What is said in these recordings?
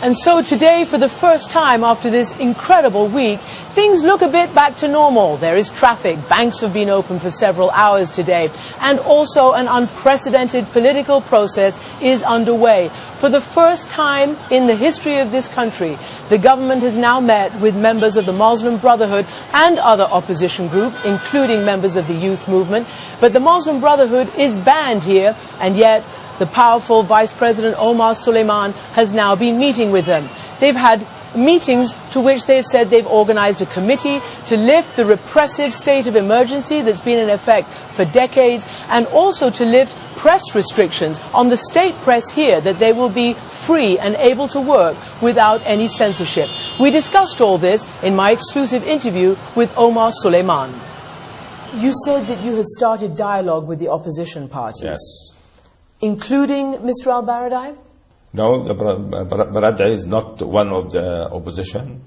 And so today, for the first time after this incredible week, things look a bit back to normal. There is traffic, banks have been open for several hours today, and also an unprecedented political process is underway. For the first time in the history of this country, the government has now met with members of the Muslim Brotherhood and other opposition groups, including members of the youth movement. But the Muslim Brotherhood is banned here, and yet the powerful Vice President Omar Suleiman has now been meeting with them. They've had meetings to which they've said they've organized a committee to lift the repressive state of emergency that's been in effect for decades, and also to lift press restrictions on the state press here, that they will be free and able to work without any censorship. We discussed all this in my exclusive interview with Omar Suleiman. You said that you had started dialogue with the opposition parties. Yes. Including Mr. al-Baradei? No, Baradei is not one of the opposition.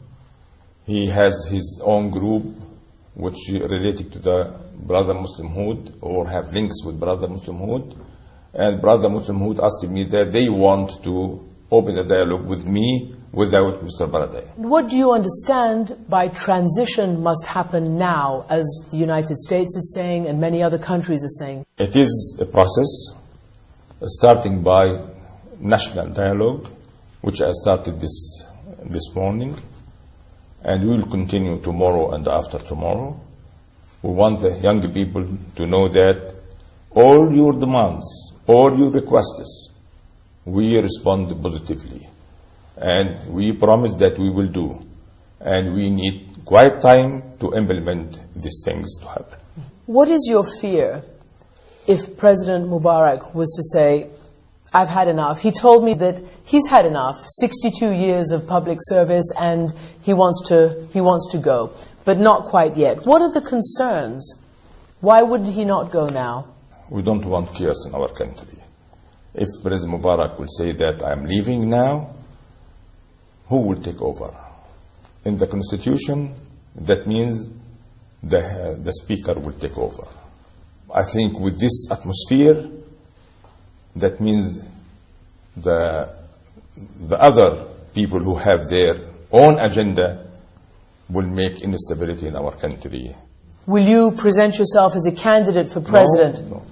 He has his own group which related to the Brother Muslimhood or have links with Brother Muslimhood. And Brother Muslimhood asked me that they want to open a dialogue with me without Mr. Baradei. What do you understand by transition must happen now, as the United States is saying and many other countries are saying? It is a process, starting by national dialogue, which I started this morning, and we will continue tomorrow and after tomorrow. We want the young people to know that all your demands, all your requests, we respond positively, and we promise that we will do, and we need quite time to implement these things to happen. What is your fear if President Mubarak was to say, I've had enough? He told me that he's had enough, 62 years of public service, and he wants to go, but not quite yet. What are the concerns? Why would he not go now? We don't want chaos in our country. If President Mubarak will say that I'm leaving now, who will take over? In the Constitution, that means the Speaker will take over. I think with this atmosphere, that means the other people who have their own agenda will make instability in our country. Will you present yourself as a candidate for president? No.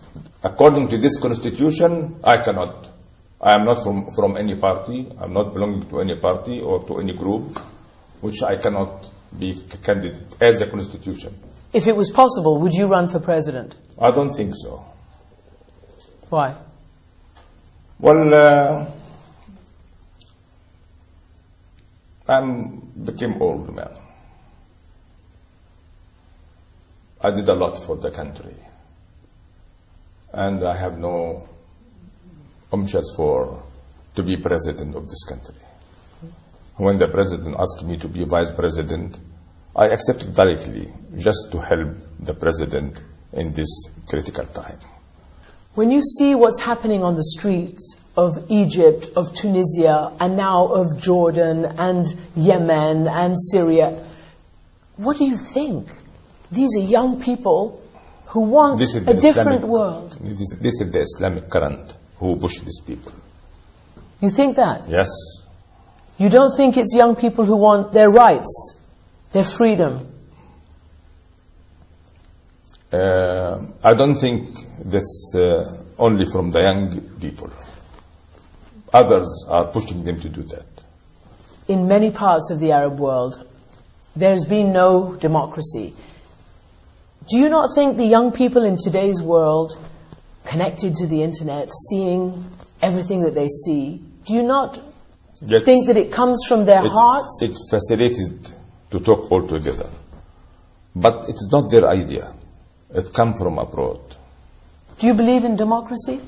According to this constitution, I cannot. I am not from any party. I'm not belonging to any party or to any group, which I cannot be a candidate as a constitution. If it was possible, would you run for president? I don't think so. Why? Well, became old man. I did a lot for the country, and I have no umptions to be president of this country. When the president asked me to be vice president, I accepted directly, just to help the president in this critical time. When you see what's happening on the streets of Egypt, of Tunisia, and now of Jordan, and Yemen, and Syria, what do you think? These are young people who want a different world. This is the Islamic current who push these people. You think that? Yes. You don't think it's young people who want their rights, their freedom? I don't think that's only from the young people. Others are pushing them to do that. In many parts of the Arab world, there's been no democracy. Do you not think the young people in today's world, connected to the internet, seeing everything that they see, do you not think that it comes from their hearts? It's facilitated to talk all together. But it's not their idea. It comes from abroad. Do you believe in democracy?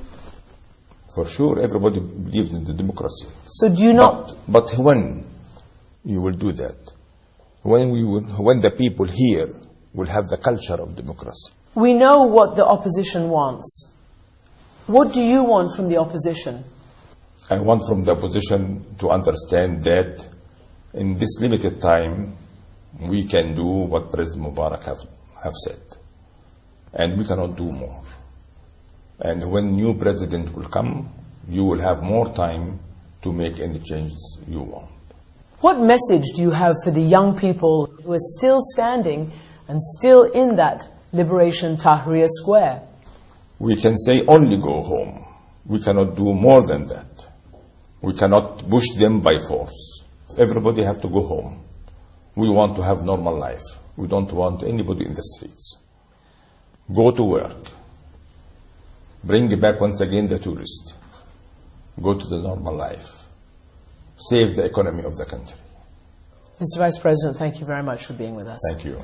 For sure, everybody believes in the democracy. So do you not... But when you will do that? When the people here will have the culture of democracy. We know what the opposition wants. What do you want from the opposition? I want from the opposition to understand that in this limited time, we can do what President Mubarak have said. And we cannot do more. And when new president will come, you will have more time to to make any changes you want. What message do you have for the young people who are still standing and still in that Liberation Tahrir Square? We can say only go home. We cannot do more than that. We cannot push them by force. Everybody have to go home. We want to have normal life. We don't want anybody in the streets. Go to work. Bring back once again the tourist. Go to the normal life. Save the economy of the country. Mr. Vice President, thank you very much for being with us. Thank you.